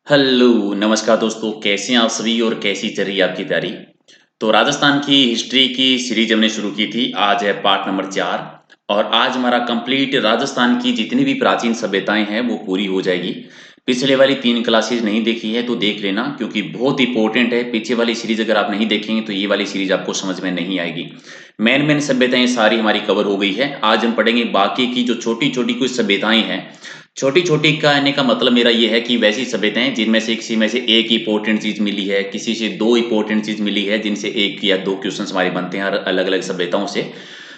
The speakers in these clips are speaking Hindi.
हेलो, नमस्कार दोस्तों, कैसे हैं आप सभी और कैसी चल रही है आपकी तैयारी? तो राजस्थान की हिस्ट्री की सीरीज हमने शुरू की थी, आज है पार्ट नंबर 4 और आज हमारा कंप्लीट राजस्थान की जितनी भी प्राचीन सभ्यताएँ हैं, वो पूरी हो जाएगी। पिछले वाली 3 क्लासेस नहीं देखी है तो देख लेना क्योंकि बहुत इंपॉर्टेंट है, पीछे वाली सीरीज अगर आप नहीं देखेंगे तो ये वाली सीरीज आपको समझ में नहीं आएगी। मेन सभ्यताएँ सारी हमारी कवर हो गई है, आज हम पढ़ेंगे बाकी की जो छोटी-छोटी कुछ सभ्यताएँ हैं। छोटी-छोटी कहने का मतलब मेरा ये है कि वैसी सभ्यताएँ जिनमें से किसी में से एक इम्पोर्टेंट चीज़ मिली है, किसी से 2 इम्पोर्टेंट चीज़ मिली है, जिनसे 1 या 2 क्वेश्चन्स हमारे बनते हैं अलग-अलग सभ्यताओं से।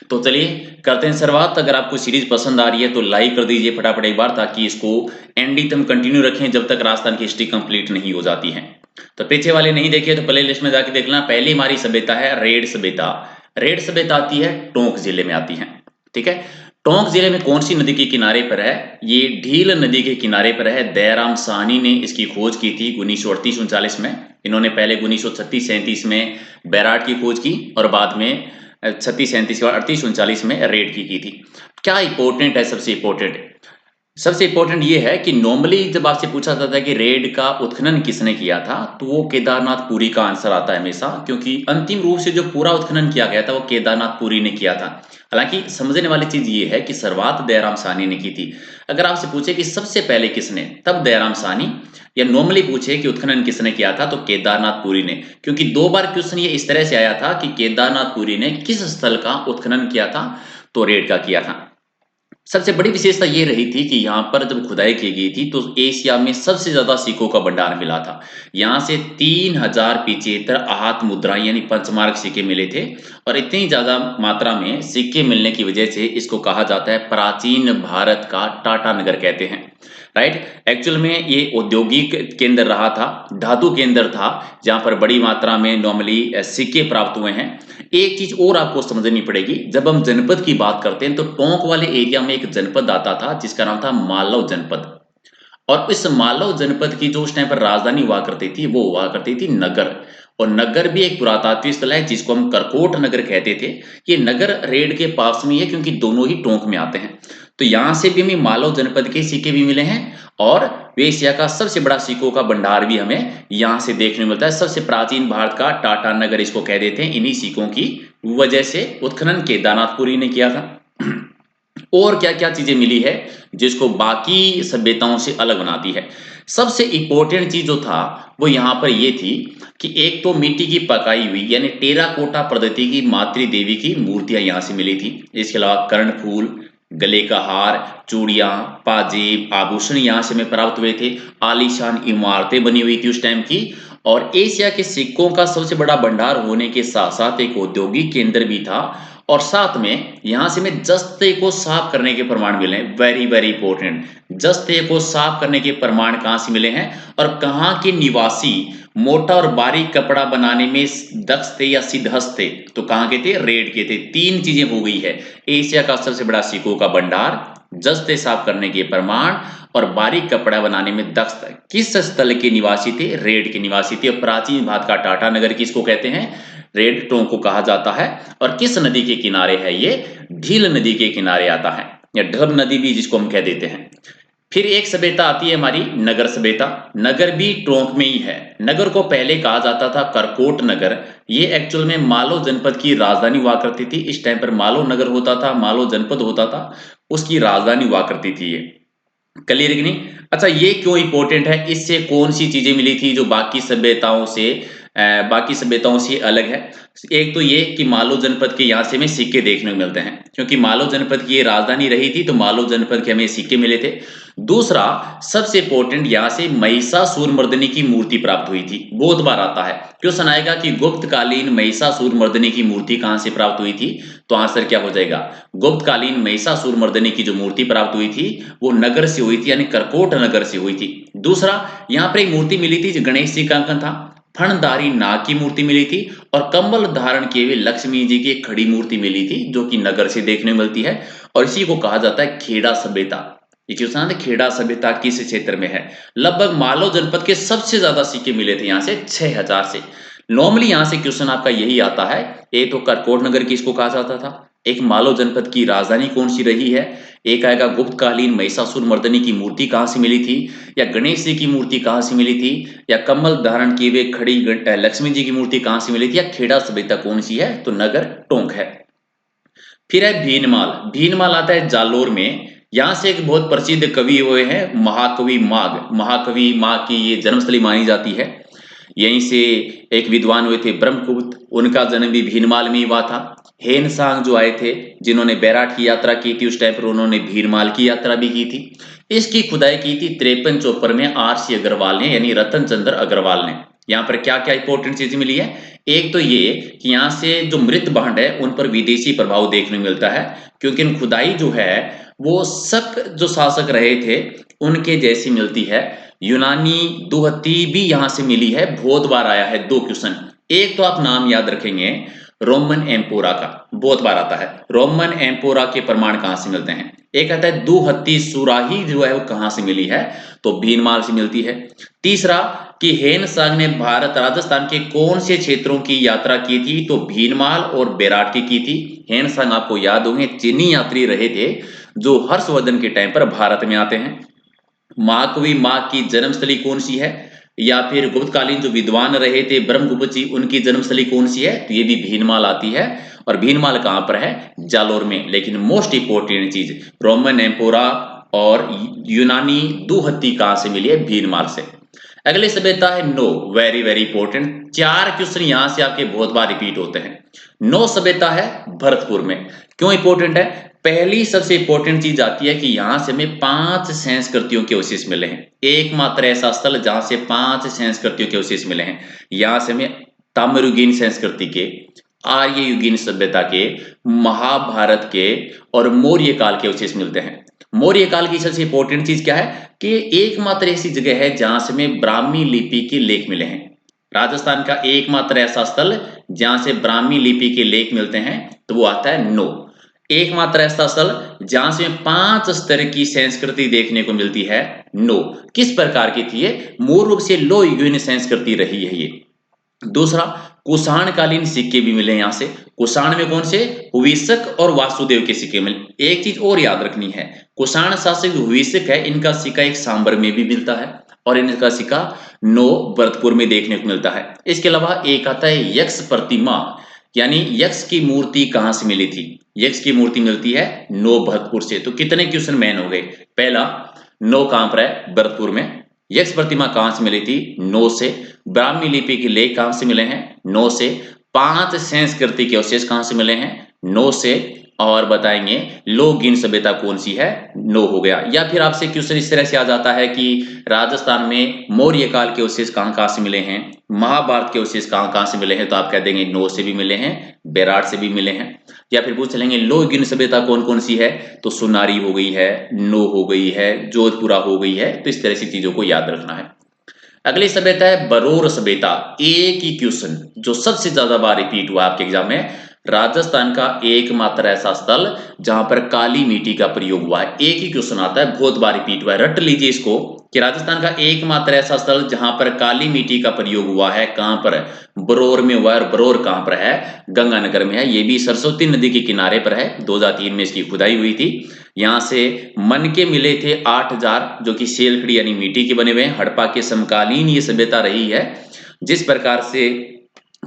तो चलिए करते हैं शुरुआत। अगर आपको सीरीज़ पसंद आ रही है तो लाइक कर दीजिए फटाफट एक बार ताकि इसको एंडिंग तक हम कंटिन्यू रखें जब तक राजस्थान की हिस्ट्री कंप्लीट नहीं हो जाती है। तो पीछे वाले नहीं देखे तो प्लेलिस्ट में जाके देख लेना। पहली हमारी सभ्यता है रेड सभ्यता। रेड सभ्यता आती है टोंक जिले में आती है। ठीक है? टोंक जिले में कौन सी नदी के किनारे पर है? ये ढील नदी के किनारे पर है। दयाराम साहनी ने इसकी खोज की थी 1938-39 में। इन्होंने पहले 1936-37 में बैराट की खोज की और बाद में 36-37 के बाद 38-39 में रेड की थी। क्या इंपॉर्टेंट है? सबसे इंपॉर्टेंट सबसे इम्पोर्टेंट ये है कि नॉर्मली जब आपसे पूछा जाता है कि रेड का उत्खनन किसने किया था, तो वो केदारनाथ पुरी का आंसर आता है हमेशा क्योंकि अंतिम रूप से जो पूरा उत्खनन किया गया था वो केदारनाथ पुरी ने किया था। हालांकि समझने वाली चीज ये है कि शुरुआत दयाराम साहनी ने की थी। अगर आपसे पूछे कि सबसे पहले किसने, तब दयाराम साहनी। या नॉर्मली पूछे कि उत्खनन किसने किया था तो केदारनाथ पुरी ने, क्योंकि 2 बार क्वेश्चन ये इस तरह से आया था कि केदारनाथ पुरी ने किस स्थल का उत्खनन किया था, तो रेड का किया था। सबसे बड़ी विशेषता ये रही थी कि यहाँ पर जब खुदाई की गई थी तो एशिया में सबसे ज्यादा सिक्कों का भंडार मिला था। यहाँ से 3075 आहत मुद्राएं यानी पंचमार्क सिक्के मिले थे और इतनी ज्यादा मात्रा में सिक्के मिलने की वजह से इसको कहा जाता है प्राचीन भारत का टाटा नगर कहते हैं। राइट, एक्चुअल में ये औद्योगिक केंद्र रहा था, धातु केंद्र था, जहां पर बड़ी मात्रा में नॉर्मली सिक्के प्राप्त हुए हैं। एक चीज और आपको समझनी पड़ेगी, जब हम जनपद की बात करते हैं तो टोंक वाले एरिया में एक जनपद आता था जिसका नाम था मालव जनपद। और इस मालव जनपद की जो उस टाइम पर राजधानी हुआ करती थी वो हुआ करती थी नगर। और नगर भी एक पुरातात्विक स्थल है जिसको हम करकोट नगर कहते थे। ये नगर रेड के पास में है क्योंकि दोनों ही टोंक में आते हैं। तो यहां से भी हमें मालव जनपद के सिक्के भी मिले हैं और एशिया का सबसे बड़ा सिक्कों का भंडार भी हमें यहां से देखने को मिलता है। सबसे प्राचीन भारत का टाटा नगर इसको कह देते हैं, इन्हीं सिक्कों की वजह से उत्खनन केदारनाथपुरी ने किया था। और क्या क्या चीजें मिली है जिसको बाकी सभ्यताओं से अलग बनाती है? सबसे इंपॉर्टेंट चीज जो था वो यहाँ पर ये थी कि एक तो मिट्टी की पकाई हुई यानी टेराकोटा पद्धति की मातृ देवी की मूर्तियां यहाँ से मिली थी। इसके अलावा कर्णफूल, गले का हार, चूड़ियां, पाजेब, आभूषण यहाँ से हमें प्राप्त हुए थे। आलीशान इमारतें बनी हुई थी उस टाइम की। और एशिया के सिक्कों का सबसे बड़ा भंडार होने के साथ साथ एक औद्योगिक केंद्र भी था। और साथ में यहां से हमें जस्ते को साफ करने के प्रमाण मिले हैं। वेरी वेरी इंपॉर्टेंट, जस्ते को साफ करने के प्रमाण कहां से मिले हैं और कहां के निवासी मोटा और बारीक कपड़ा बनाने में दक्ष थे या सिद्धहस्त थे? तो कहां के थे? रेड के थे। 3 चीजें हो गई है, एशिया का सबसे बड़ा सिक्कों का भंडार, जस्ते साफ करने के प्रमाण और बारीक कपड़ा बनाने में दक्ष। किस स्थल के निवासी थे? रेड के निवासी थे। और प्राचीन भारत का टाटा नगर किसको कहते हैं? रेड टोंक को कहा जाता है। और किस नदी के किनारे है ये? ढील नदी के किनारे आता है या ढब नदी भी जिसको हम कह देते हैं। फिर एक सभ्यता आती है हमारी नगर सभ्यता। नगर भी टोंक में ही है। नगर को पहले कहा जाता था करकोट नगर। ये एक्चुअल में मालो जनपद की राजधानी हुआ करती थी। इस टाइम पर मालो नगर होता था, मालो जनपद होता था, उसकी राजधानी हुआ करती थी ये। क्लियर है कि नहीं? अच्छा, ये क्यों इंपॉर्टेंट है? इससे कौन सी चीजें मिली थी जो बाकी सभ्यताओं से अलग है? एक तो ये कि मालो जनपद के यहाँ से हमें सिक्के देखने को मिलते हैं क्योंकि मालो जनपद की ये राजधानी रही थी तो मालो जनपद के हमें सिक्के मिले थे। दूसरा सबसे इंपॉर्टेंट, यहाँ से महिषासुर मर्दिनी की मूर्ति प्राप्त हुई थी। बहुत बार आता है क्वेश्चन आएगा कि गुप्त कालीन महिषासुर मर्दिनी की मूर्ति कहां से प्राप्त हुई थी? तो आंसर क्या हो जाएगा? गुप्त कालीन महिषासुर मर्दिनी की जो मूर्ति प्राप्त हुई थी वो नगर से हुई थी यानी करकोट नगर से हुई थी। दूसरा, यहाँ पर एक मूर्ति मिली थी जो गणेश जी का अंकन था। फणधारी नाग की मूर्ति मिली थी और कंबल धारण किए हुए लक्ष्मी जी की एक खड़ी मूर्ति मिली थी जो कि नगर से देखने को मिलती है। और इसी को कहा जाता है खेड़ा सभ्यता। ये क्वेश्चन है, खेड़ा सभ्यता किस क्षेत्र में है? लगभग मालव जनपद के सबसे ज्यादा सिक्के मिले थे यहाँ से 6000 से। नॉर्मली यहाँ से क्वेश्चन आपका यही आता है। ए तो करकोट नगर किसको कहा जाता था, एक मालव जनपद की राजधानी कौन सी रही है, एक आएगा गुप्तकालीन महिषासुर मर्दनी की मूर्ति कहाँ से मिली थी, या गणेश जी की मूर्ति कहाँ से मिली थी, या कमल धारण किए हुए खड़ी लक्ष्मी जी की मूर्ति कहाँ से मिली थी, या खेड़ा सभ्यता कौन सी है, तो नगर टोंक है। फिर है भीनमाल। भीनमाल आता है जालोर में। यहाँ से एक बहुत प्रसिद्ध कवि हुए हैं महाकवि माघ। महाकवि माघ की ये जन्मस्थली मानी जाती है। यहीं से एक विद्वान हुए थे ब्रह्मगुप्त, उनका जन्म भी भीनमाल में ही हुआ था। हेनसांग जो आए थे, जिन्होंने बैराट की यात्रा की थी, उस टाइम पर उन्होंने भीनमाल की यात्रा भी की थी। इसकी खुदाई की थी 53-54 में आर.सी. अग्रवाल ने, यानी रतन चंद्र अग्रवाल ने। यहाँ पर क्या क्या इंपॉर्टेंट चीज मिली है, एक तो ये कि यहाँ से जो मृत भांड है उन पर विदेशी प्रभाव देखने को मिलता है, क्योंकि इन खुदाई जो है वो शक जो शासक रहे थे उनके जैसी मिलती है। यूनानी दुहत्ती भी यहाँ से मिली है, बहुत बार आया है। 2 क्वेश्चन, एक तो आप नाम याद रखेंगे रोमन एम्पोरा का, बहुत बार आता है। रोमन एम्पोरा के प्रमाण कहाँ से मिलते हैं, एक आता है दुहत्ती सुराही जो है वो कहाँ से मिली है, तो भीनमाल से मिलती है। तीसरा कि हेनसांग ने भारत राजस्थान के कौन से क्षेत्रों की यात्रा की थी, तो भीनमाल और बेराट की थी। हेनसांग आपको याद होंगे चीनी यात्री रहे थे जो हर्षवर्धन के टाइम पर भारत में आते हैं। महाकवि माघ की जन्मस्थली कौन सी है, या फिर गुप्तकालीन जो विद्वान रहे थे ब्रह्मगुप्त जी, उनकी जन्मस्थली कौन सी है, तो ये भी भीनमाल आती है। और भीनमाल कहां पर है, जालोर में। लेकिन मोस्ट इंपोर्टेंट चीज रोमन एम्पोरा और यूनानी दुहत्ती कहां से मिली है, भीनमाल से। अगली सभ्यता है no, very very important. 4 question यहां से आपके बहुत बार रिपीट होते हैं। नो सभ्यता है भरतपुर में। क्यों इंपॉर्टेंट है, पहली सबसे इंपॉर्टेंट चीज आती है कि यहां से हमें 5 संस्कृतियों के अवशेष मिले हैं। एकमात्र ऐसा स्थल जहां से 5 संस्कृतियों के अवशेष मिले हैं। यहां से हमें ताम्रयुगीन संस्कृति के, आर्य युगीन सभ्यता के, महाभारत के और मौर्य काल के अवशेष मिलते हैं। मौर्य काल की सबसे इंपॉर्टेंट चीज क्या है कि एकमात्र ऐसी जगह है जहां से हमें ब्राह्मी लिपि के लेख मिले हैं। राजस्थान का एकमात्र ऐसा स्थल जहां से ब्राह्मी लिपि के लेख मिलते हैं, तो वो आता है नो। एकमात्र ऐसा स्थल जहां से 5 स्तर की संस्कृति देखने को मिलती है, नो। किस प्रकार की थी ये, मूल रूप से लो युगीन संस्कृति रही है ये। दूसरा, कुषाण कालीन सिक्के भी मिले यहां से। कुषाण में कौन से, हुविसक और वासुदेव के सिक्के मिले। एक चीज और याद रखनी है, कुषाण शासक हुविसक है, इनका सिक्का एक सांबर में भी मिलता है और इनका सिक्का नो भरतपुर में देखने को मिलता है। इसके अलावा एक आता है यक्ष प्रतिमा, यानी यक्ष की मूर्ति कहां से मिली थी, यक्ष की मूर्ति मिलती है नो भरतपुर से। तो कितने क्वेश्चन मैन हो गए, पहला नो कहां पर है, भरतपुर में। यक्ष प्रतिमा कहां से मिली थी, नो से। ब्राह्मी लिपि के लेख कहां से मिले हैं, नो से। 5 संस्कृति के अवशेष कहां से मिले हैं, नो से। और बताएंगे लोकगिन सभ्यता कौन सी है, नो हो गया। या फिर आपसे क्वेश्चन इस तरह से आ जाता है कि राजस्थान में मौर्य काल के अवशेष कहां कहां से मिले हैं, महाभारत के अवशेष कहां कहां से मिले हैं, तो आप कह देंगे नो से भी मिले हैं, बेराट से भी मिले हैं। या फिर पूछ लेंगे लोकगिन सभ्यता कौन कौन सी है, तो सुनारी हो गई है, नो हो गई है, जोधपुरा हो गई है। तो इस तरह से चीजों को याद रखना है। अगली सभ्यता है बरोर सभ्यता। एक ही क्वेश्चन जो सबसे ज्यादा बार रिपीट हुआ आपके एग्जाम में, राजस्थान का एकमात्र ऐसा स्थल जहां पर काली मिट्टी का प्रयोग हुआ है। एक ही क्वेश्चन आता है, बहुत बार रिपीट हुआ है, रट लीजिए इसको कि राजस्थान का एकमात्र ऐसा स्थल जहां पर काली मिट्टी का प्रयोग हुआ है, कहां पर, बरोर में हुआ है। और बरोर कहां पर है, गंगानगर में है। ये भी सरस्वती नदी के किनारे पर है। 2003 में इसकी खुदाई हुई थी। यहां से मन के मिले थे 8000 जो कि सेलखड़ी यानी मिट्टी के बने हुए हैं। हड़प्पा के समकालीन ये सभ्यता रही है। जिस प्रकार से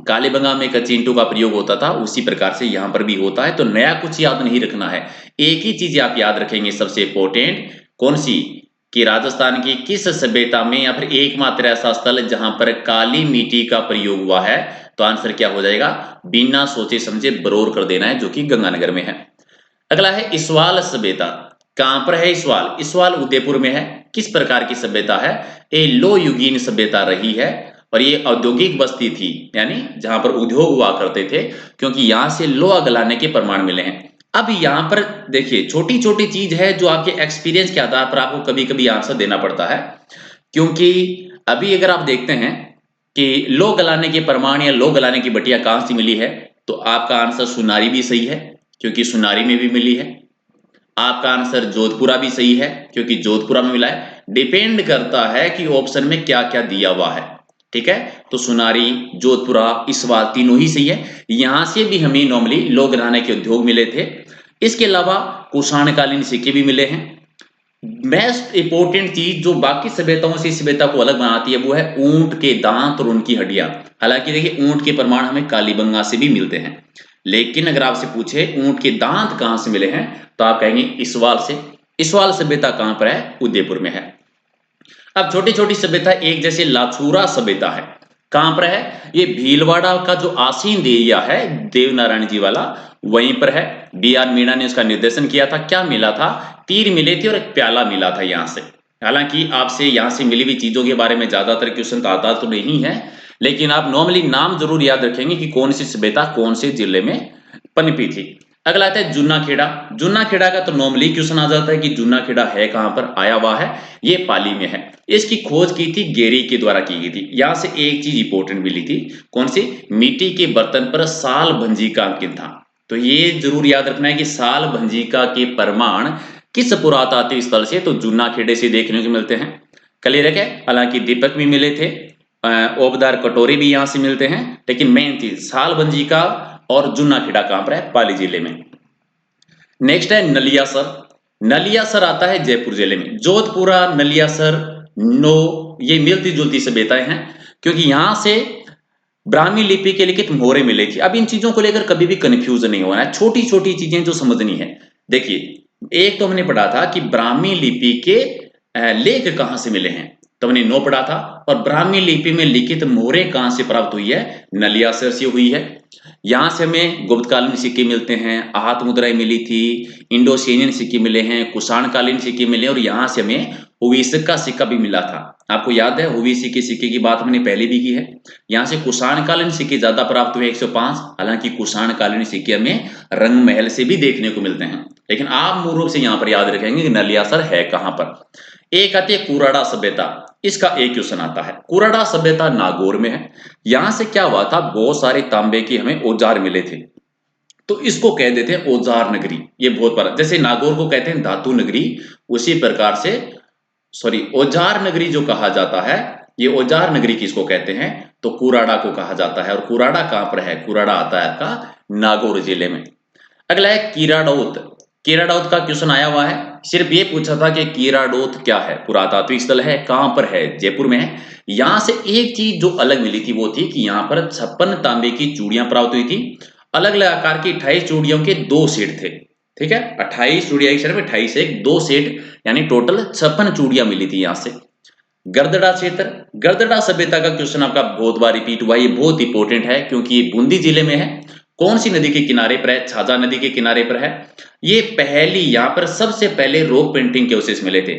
कालीबंगा में कच्ची ईंटों का प्रयोग होता था, उसी प्रकार से यहां पर भी होता है। तो नया कुछ याद नहीं रखना है, एक ही चीज आप याद रखेंगे सबसे इंपॉर्टेंट, कौन सी, कि राजस्थान की किस सभ्यता में या फिर एकमात्र ऐसा स्थल जहां पर काली मिट्टी का प्रयोग हुआ है। तो आंसर क्या हो जाएगा, बिना सोचे समझे बरोर कर देना है, जो कि गंगानगर में है। अगला है इसवाल सभ्यता। कहां पर है इसवाल, इसवाल उदयपुर में है। किस प्रकार की सभ्यता है, ये लो युगीन सभ्यता रही है और ये औद्योगिक बस्ती थी, यानी जहां पर उद्योग हुआ करते थे, क्योंकि यहां से लोहा गलाने के प्रमाण मिले हैं। अब यहां पर देखिए छोटी छोटी चीज है जो आपके एक्सपीरियंस के आधार पर आपको कभी कभी आंसर देना पड़ता है। क्योंकि अभी अगर आप देखते हैं कि लोह गलाने के प्रमाण या लोह गलाने की बटिया कहां से मिली है, तो आपका आंसर सुनारी भी सही है, क्योंकि सुनारी में भी मिली है। आपका आंसर जोधपुरा भी सही है, क्योंकि जोधपुरा में मिला है। डिपेंड करता है कि ऑप्शन में क्या क्या दिया हुआ है। ठीक है। तो सुनारी, जोधपुरा, इसवाल तीनों ही सही है। यहां से भी हमें नॉर्मली लोग घराने के उद्योग मिले थे। इसके अलावा कुषाणकालीन सिक्के भी मिले हैं। बेस्ट इंपॉर्टेंट चीज जो बाकी सभ्यताओं से सभ्यता को अलग बनाती है वो है ऊंट के दांत और उनकी हड्डियां। हालांकि देखिए ऊंट के प्रमाण हमें कालीबंगा से भी मिलते हैं, लेकिन अगर आपसे पूछे ऊंट के दांत कहां से मिले हैं तो आप कहेंगे इसवाल से। इसवाल सभ्यता कहां पर है? उदयपुर में है। अब छोटी छोटी सभ्यता एक जैसे लाछूरा सभ्यता है, कहां पर है? ये भीलवाड़ा का जो आसीन एरिया है देवनारायण जी वाला, वहीं पर है। बी आर मीणा ने उसका निर्देशन किया था। क्या मिला था? तीर मिले थे और एक प्याला मिला था यहां से। हालांकि आपसे यहां से मिली हुई चीजों के बारे में ज्यादातर क्वेश्चन आता तो नहीं है, लेकिन आप नॉर्मली नाम जरूर याद रखेंगे कि कौन सी सभ्यता कौन से जिले में पनपी थी। अगला आता है जुन्ना खेड़ा। जुन्ना खेड़ा का तो नॉर्मली क्वेश्चन आ जाता है कि जुन्ना खेड़ा है कहां पर, आया हुआ है, ये पाली में है। इसकी खोज की थी गेरी के द्वारा की गई थी। यहां से एक चीज इंपॉर्टेंट मिली थी, कौन सी? मिट्टी के बर्तन पर साल भंजी का अंकित था। तो ये जरूर याद रखना है कि साल भंजिका के प्रमाण किस पुरातात्विक स्थल से? तो जुन्ना खेड़े से देखने को मिलते हैं। क्लियर है क्या? हालांकि दीपक भी मिले थे, ओबदार कटोरे भी यहां से मिलते हैं, लेकिन मेन चीज साल भंजिका और जुन्ना खेड़ा कहां पर है? पाली जिले में। नेक्स्ट है नलियासर। नलियासर आता है जयपुर जिले में। जोधपुरा, नलियासर, नो, ये मिलती जुलती सभ्यताएं हैं, क्योंकि यहां से ब्राह्मी लिपि के लिखित मोहरें मिली थी। अब इन चीजों को लेकर कभी भी कंफ्यूज नहीं होना है, छोटी छोटी चीजें जो समझनी है। देखिए एक तो हमने पढ़ा था कि ब्राह्मी लिपि के लेख कहां से मिले हैं, तो हमने नो पढ़ा था। और ब्राह्मी लिपि में लिखित मोहरें कहां से प्राप्त हुई है? नलियासर से हुई है। यहां से हमें गुप्तकालीन सिक्के मिलते हैं, आहत मुद्राएं मिली थी, इंडोसीनियन सिक्के मिले हैं, कुषाणकालीन सिक्के मिले, और यहां से हमें हुवीसक का सिक्का भी मिला था। आपको याद है हुवीसी के सिक्के की बात हमने पहले भी की है। यहां से कुषाणकालीन सिक्के ज्यादा प्राप्त हुए 105। हालांकि कुषाणकालीन सिक्के हमें रंग महल से भी देखने को मिलते हैं, लेकिन आप मूल रूप से यहां पर याद रखेंगे कि नलियासर है कहां पर। एक आती है कुराड़ा सभ्यता। इसका एक क्वेश्चन आता है। कुराड़ा सभ्यता नागौर में है। यहां से क्या हुआ था? बहुत सारे तांबे के हमें औजार मिले थे, तो इसको कह देते हैं औजार नगरी। ये बहुत बड़ा, जैसे नागौर को कहते हैं धातु नगरी, उसी प्रकार से औजार नगरी जो कहा जाता है, ये औजार नगरी किसको कहते हैं? तो कुराड़ा को कहा जाता है। और कुराड़ा कहां पर है? कुराड़ा आता है आपका नागौर जिले में। अगला है कीराडौत। कीराडौत का क्वेश्चन आया हुआ है। सिर्फ ये पूछा था कि कीराडौत क्या है, पुरातात्विक स्थल है, कहां पर है? जयपुर में है। यहां से एक चीज जो अलग मिली थी वो थी कि यहां पर 56 तांबे की चूड़ियां प्राप्त हुई थी। अलग अलग आकार की 28 चूड़ियों के 2 सेट थे। ठीक है, 28 चूड़ियां एक सेट में, 28 से 2 सेट, यानी टोटल 56 चूड़ियां मिली थी यहां से। गरदड़ा क्षेत्र। गरदड़ा सभ्यता का क्वेश्चन आपका बहुत बार रिपीट हुआ। ये बहुत इंपॉर्टेंट है क्योंकि ये बूंदी जिले में है। कौन सी नदी के किनारे पर है? छाजा नदी के किनारे पर है। ये पहली, यहां पर सबसे पहले रॉक पेंटिंग के अवशेष मिले थे।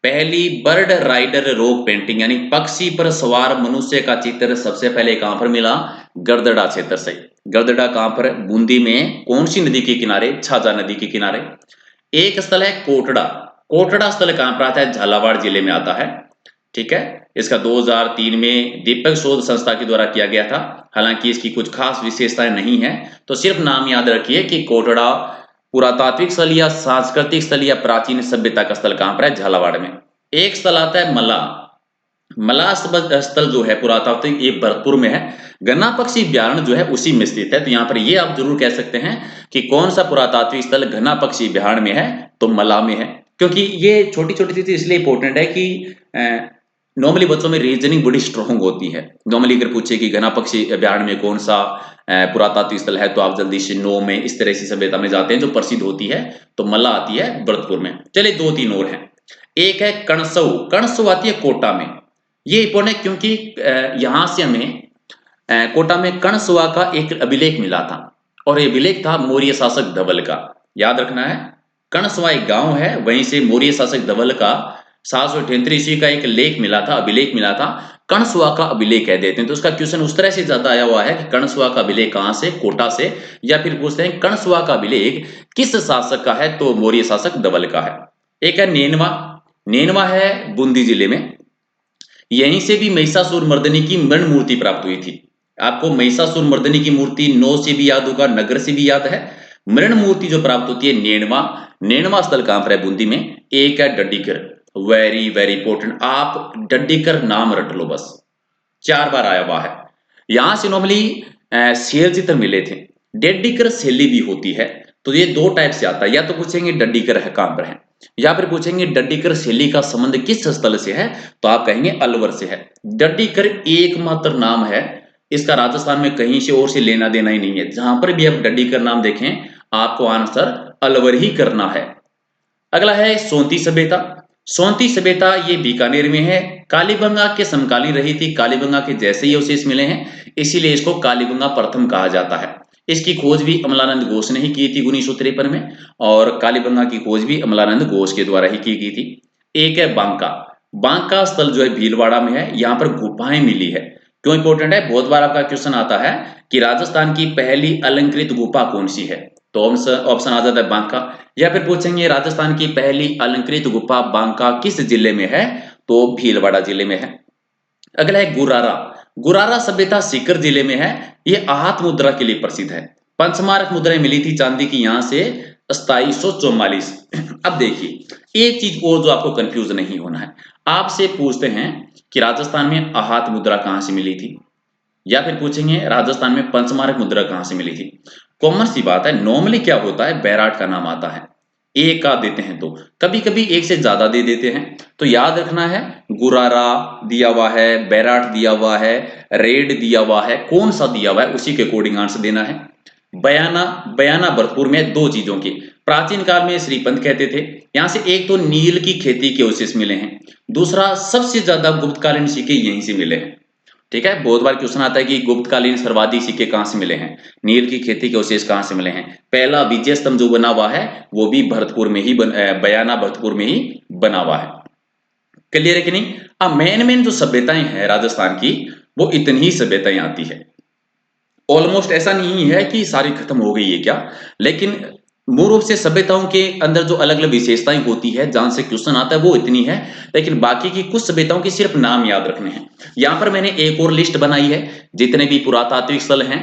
पहली बर्ड राइडर रॉक पेंटिंग, यानी पक्षी पर सवार मनुष्य का चित्र सबसे पहले कहां पर मिला? गरदड़ा क्षेत्र से। गरदड़ा कहां पर? बूंदी में। कौन सी नदी के किनारे? छाजा नदी के किनारे। एक स्थल है कोटड़ा। कोटड़ा स्थल कहां पर आता है? झालावाड़ जिले में आता है। ठीक है, इसका 2003 में दीपक शोध संस्था के द्वारा किया गया था। हालांकि इसकी कुछ खास विशेषताएं नहीं है, तो सिर्फ नाम याद रखिए कि कोटड़ा पुरातात्विक स्थल या सांस्कृतिक स्थल या प्राचीन सभ्यता का स्थल कहां पर है? झालावाड़ में। एक स्थल आता है मला। मला स्थल जो है पुरातात्विक, ये भरतपुर में है। गन्ना पक्षी अभ्यारण्य जो है उसी में स्थित है। तो यहाँ पर ये आप जरूर कह सकते हैं कि कौन सा पुरातात्विक स्थल गन्ना पक्षी अभ्यारण्य में है? तो मला में है। क्योंकि ये छोटी छोटी चीजें इसलिए इंपॉर्टेंट है कि नॉर्मली बच्चों में रीजनिंग बड़ी स्ट्रॉन्ग होती है। नॉर्मली अगर पूछे कि घना पक्षी अभ्यारण्य में कौन सा पुरातात्विक स्थल है, तो आप जल्दी से नो में, इस तरह से सभ्यता में जाते हैं जो प्रसिद्ध होती है। तो मला आती है भरतपुर में। चलिए 2-3 और हैं। एक है कणसऊ। कणसऊ आती है कोटा में। ये इंपॉर्टेंट है क्योंकि यहां से हमें कोटा में कणसुआ का एक अभिलेख मिला था, और ये अभिलेख था मौर्य शासक धवल का। याद रखना है, कणसुआ एक गांव है, वहीं से मौर्य शासक धवल का 778 ईस्वी का एक लेख मिला था, अभिलेख मिला था। कणसुआ का अभिलेख कह देते हैं। तो उसका क्वेश्चन उस तरह से ज्यादा आया हुआ है कि कणसुआ का अभिलेख कहां से? कोटा से। या फिर पूछते हैं कणसुआ का अभिलेख किस शासक का है? तो मौर्य शासक धवल का है। एक है नेनवा। नेनवा है बूंदी जिले में। यहीं से भी महिषासुर मर्दनी की मृण मूर्ति प्राप्त हुई थी। आपको महिषासुर मर्दनी की मूर्ति नौ से भी याद होगा, नगर से भी याद है। मृण मूर्ति जो प्राप्त होती है नेनवा। नेनवा स्थल कहां पर है? बूंदी में। एक है डड्डीकर। वेरी वेरी इंपॉर्टेंट, आप डड्डीकर नाम रट लो बस। 4 बार आया हुआ है। यहां से नॉर्मली शेर चित्र मिले थे। डेडिकर शैली भी होती है, तो ये दो टाइप से आता है। या तो पूछेंगे डड्डीकर है कहां पर है, या फिर पूछेंगे डड्डीकर शैली का संबंध किस स्थल से है, तो आप कहेंगे अलवर से है। डड्डीकर एकमात्र नाम है, इसका राजस्थान में कहीं से और से लेना देना ही नहीं है। जहां पर भी आप डड्डीकर नाम देखें, आपको आंसर अलवर ही करना है। अगला है सोंती सभ्यता। सोंती सभ्यता ये बीकानेर में है, कालीबंगा के समकालीन रही थी, कालीबंगा के जैसे ही अवशेष मिले हैं, इसीलिए इसको कालीबंगा प्रथम कहा जाता है। इसकी खोज भी अमलानंद घोष ने ही की थी 1953 में, और कालीबंगा की खोज भी अमलानंद घोष के द्वारा ही की गई थी। एक है बांका। बांका स्थल जो है भीलवाड़ा में है, यहाँ पर गुफाएं मिली है। क्यों इंपॉर्टेंट है, बहुत बार आपका क्वेश्चन आता है कि राजस्थान की पहली अलंकृत गुफा कौन सी है, तो ऑप्शन आ जाता है बांका। या फिर पूछेंगे राजस्थान की पहली अलंकृत गुफा बांका किस जिले में है, तो भीलवाड़ा जिले में है। अगला है गुरारा। गुरारा सभ्यता सीकर जिले में है, ये आहत मुद्रा के लिए प्रसिद्ध है। पंचमारक मुद्राएं मिली थी चांदी की यहां से 2744। अब देखिए एक चीज और जो आपको कंफ्यूज नहीं होना है, आपसे पूछते हैं कि राजस्थान में आहत मुद्रा कहां से मिली थी, या फिर पूछेंगे राजस्थान में पंचमारक मुद्रा कहां से मिली थी। कॉमन सी बात है, नॉर्मली क्या होता है, बैराट का नाम आता है, एक का देते हैं, तो कभी कभी एक से ज्यादा दे देते हैं। तो याद रखना है, गुरारा दिया हुआ है, बैराट दिया हुआ है, रेड दिया हुआ है, कौन सा दिया हुआ है उसी के अकॉर्डिंग आंसर देना है। बयाना, बयाना भरतपुर में दो चीजों की, प्राचीन काल में श्रीपंत कहते थे। यहां से एक तो नील की खेती के अवशेष मिले हैं, दूसरा सबसे ज्यादा गुप्तकालीन सिक्के यहीं से मिले हैं। ठीक है, बहुत बार क्वेश्चन आता है कि गुप्तकालीन सर्वाधिक सिक्के कहां से मिले हैं, नील की खेती के अवशेष कहां से मिले हैं। पहला विजय स्तंभ जो बना हुआ है वो भी भरतपुर में ही बयाना भरतपुर में ही बना हुआ है। क्लियर है कि नहीं। अब मेन जो सभ्यताएं हैं राजस्थान की, वो इतनी ही सभ्यताएं आती है। ऑलमोस्ट ऐसा नहीं है कि सारी खत्म हो गई है क्या, लेकिन मूल रूप से सभ्यताओं के अंदर जो अलग अलग विशेषताएं होती है जहां से क्वेश्चन आता है वो इतनी है, लेकिन बाकी की कुछ सभ्यताओं के सिर्फ नाम याद रखने हैं। यहां पर मैंने एक और लिस्ट बनाई है, जितने भी पुरातात्विक स्थल हैं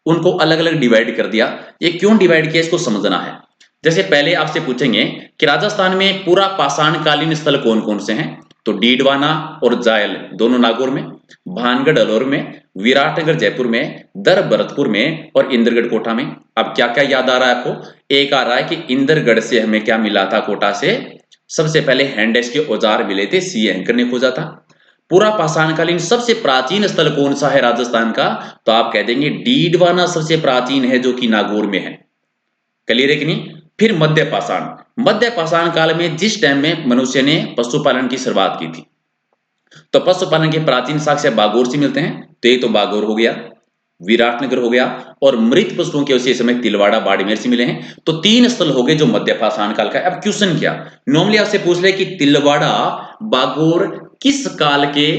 उनको अलग अलग डिवाइड कर दिया। ये क्यों डिवाइड किया इसको समझना है। जैसे पहले आपसे पूछेंगे कि राजस्थान में पूरा पाषाण कालीन स्थल कौन कौन से हैं, तो डीडवाना और जायल दोनों नागौर में, भानगढ़ अलौर में, विराटनगर जयपुर में, दर भरतपुर में और इंद्रगढ़ कोटा में। अब क्या क्या याद आ रहा है आपको, एक आ रहा है कि इंद्रगढ़ से हमें क्या मिला था, कोटा से सबसे पहले हैंडेस के औजार मिले थे, सी एंकर ने खोजा था। पूरा पाषाणकालीन सबसे प्राचीन स्थल कौन सा है राजस्थान का, तो आप कह देंगे डीडवाना सबसे प्राचीन है जो कि नागौर में है। क्लियर है कि नहीं। फिर मध्य पाषाण, मध्य पाषाण काल में जिस टाइम में मनुष्य ने पशुपालन की शुरुआत की थी, तो पशुपालन के प्राचीन साक्ष्य बागौर से मिलते हैं, तो ये तो बागौर हो गया, विराटनगर हो गया, और मृत पशुओं के अवशेष हमें तिलवाड़ा बाड़मेर से मिले हैं। तो तीन स्थल हो गए जो मध्य पाषाण काल का है। अब क्वेश्चन क्या, नॉर्मली आपसे पूछ ले कि तिलवाड़ा बागौर किस काल के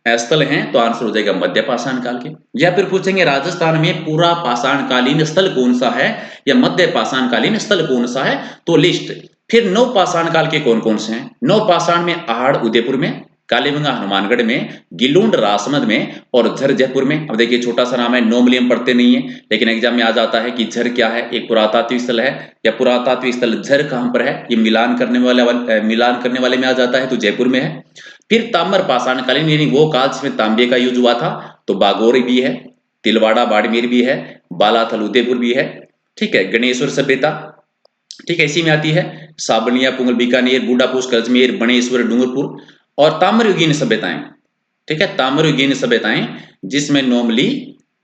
स्थल हैं, तो आंसर हो जाएगा मध्य पाषाण काल के। या फिर पूछेंगे राजस्थान में पूरा पाषाण कालीन स्थल कौन सा है या मध्य पाषाण कालीन स्थल कौन सा है, तो लिस्ट फिर नव पाषाण काल के कौन कौन से हैं। नव पाषाण में आहड़ उदयपुर में, कालीबंगा हनुमानगढ़ में, गिलूंड राजसमंद में और झर जयपुर में। अब देखिए छोटा सा नाम है, नॉर्मली हम पढ़ते नहीं है, लेकिन एग्जाम में आ जाता है कि झर क्या है, एक पुरातात्विक स्थल है, या पुरातात्विक स्थल झर कहां पर है, ये मिलान करने वाले में आ जाता है, तो जयपुर में है। फिर ताम्र पाषाण कालीन यानी वो काल जिसमें तांबे का यूज हुआ था, तो बागौर भी है, तिलवाड़ा बाड़मेर भी है, बालाथल उदयपुर भी है। ठीक है, गणेश्वर सभ्यता, ठीक है, इसी में आती है साबनिया पुंगल बीकानेर, बूढ़ापूस अजमेर, बणेश्वर डूंगरपुर। और ताम्रयुगीन सभ्यताएं, ठीक है, ताम्रयुगीन सभ्यताएं जिसमें नॉर्मली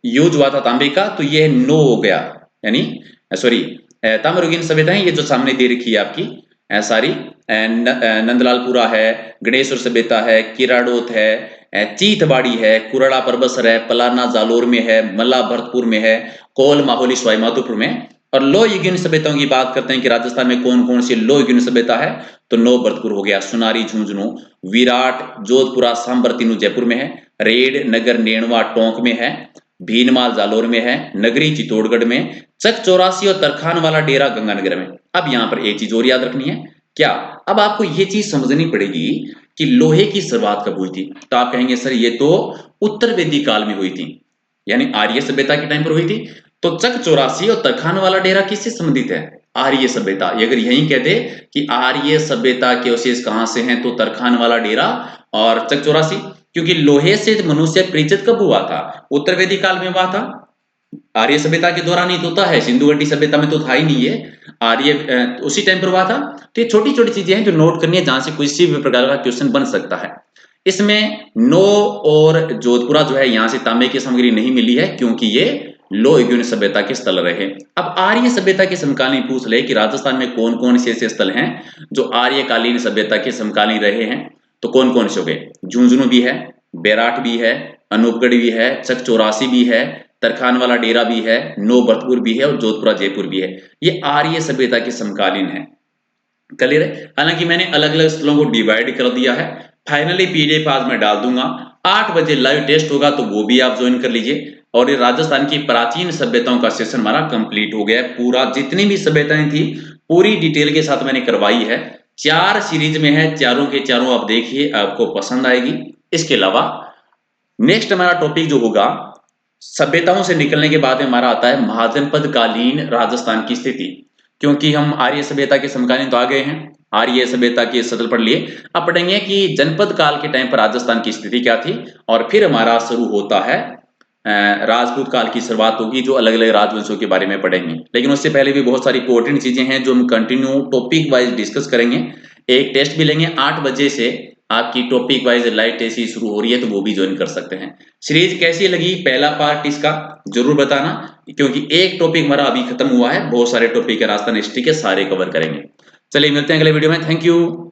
यूज हुआ था तांबे का, तो ये नो हो गया, यानी सॉरी ताम्रयुगीन सभ्यताएं ये जो सामने दे रखी है आपकी सारी, नंदलालपुरा है, गणेश्वर सभ्यता है, किराड़ोत है, चीथबाड़ी है, कुरड़ा परबसर है, पलाना जालोर में है, मल्ला भरतपुर में है, कोल माहौली सवाई माधोपुर में। और लो युगीन सभ्यताओं की बात करते हैं कि राजस्थान में कौन कौन सी लो युगीन सभ्यता है, तो नो भरतपुर हो गया, सुनारी झुंझुनू, विराट जोधपुरा सांबर तीनू जयपुर में है, रेड नगर नेणवा टोंक में है, भीनमाल जालोर में है, नगरी चित्तौड़गढ़ में, चक चौरासी और तरखान वाला डेरा गंगानगर में। अब यहां पर एक चीज और याद रखनी है, क्या, अब आपको ये चीज समझनी पड़ेगी कि लोहे की शुरुआत कब हुई थी, तो आप कहेंगे सर ये तो उत्तर वेदी काल में हुई थी, यानी आर्य सभ्यता के टाइम पर हुई थी। तो चक चौरासी और तरखान वाला डेरा किससे संबंधित है, आर्य सभ्यता। अगर यही कह दे कि आर्य सभ्यता के अवशेष कहां से हैं, तो तरखान वाला डेरा और चक चौरासी। क्योंकि लोहे से मनुष्य परिचित कब हुआ था? उत्तर वैदिक काल में हुआ था, आर्य सभ्यता के दौरान ही तो होता है, सिंधु घाटी सभ्यता में तो था ही नहीं है। उसी टाइम पर हुआ था। तो ये छोटी-छोटी चीजें हैं जो नोट करनी है, जहां से किसी भी प्रकार का क्वेश्चन बन सकता है। इसमें नो और जोधपुरा जो है यहाँ से तांबे की सामग्री नहीं मिली है, क्योंकि ये लो युगीन सभ्यता के स्थल रहे। अब आर्य सभ्यता के समकालीन पूछ ले कि राजस्थान में कौन-कौन से ऐसे स्थल हैं जो आर्यकालीन सभ्यता के समकालीन रहे हैं, तो कौन-कौन से हो गए? झुंझुनू भी है, बैराट भी है, अनूपगढ़ भी है, चक-चौरासी भी है, तरखान वाला डेरा भी है, नो भरतपुर भी है और जोधपुरा जयपुर भी है। ये आर्य सभ्यता के समकालीन है। क्लियर है? हालांकि मैंने अलग-अलग स्थलों को डिवाइड कर दिया है। फाइनली पीडीएफ आज मैं डाल दूंगा। 8 बजे लाइव टेस्ट होगा, तो वो भी आप ज्वाइन कर लीजिए। और ये राजस्थान की प्राचीन सभ्यताओं का सेशन हमारा कंप्लीट हो गया है। पूरा जितनी भी सभ्यताएं थी पूरी डिटेल के साथ मैंने करवाई है। 4 सीरीज में है, चारों के चारों आप देखिए, आपको पसंद आएगी। इसके अलावा नेक्स्ट हमारा टॉपिक जो होगा, सभ्यताओं से निकलने के बाद में हमारा आता है महाजनपद कालीन राजस्थान की स्थिति। क्योंकि हम आर्य सभ्यता के समकालीन तो आ गए हैं, आर्य सभ्यता के सतल पढ़ लिए, अब पढ़ेंगे कि जनपद काल के टाइम पर राजस्थान की स्थिति क्या थी। और फिर हमारा शुरू होता है राजपूत काल की शुरुआत होगी, जो अलग अलग राजवंशों के बारे में पढ़ेंगे। लेकिन उससे पहले भी बहुत सारी इंपॉर्टेंट चीजें हैं जो हम कंटिन्यू टॉपिक वाइज डिस्कस करेंगे। एक टेस्ट भी लेंगे 8 बजे से, आपकी टॉपिक वाइज लाइव टेस्ट ही शुरू हो रही है, तो वो भी ज्वाइन कर सकते हैं। सीरीज कैसी लगी पहला पार्ट इसका जरूर बताना, क्योंकि एक टॉपिक हमारा अभी खत्म हुआ है, बहुत सारे टॉपिक है राजस्थान हिस्ट्री के, सारे कवर करेंगे। चलिए मिलते हैं अगले वीडियो में। Thank you.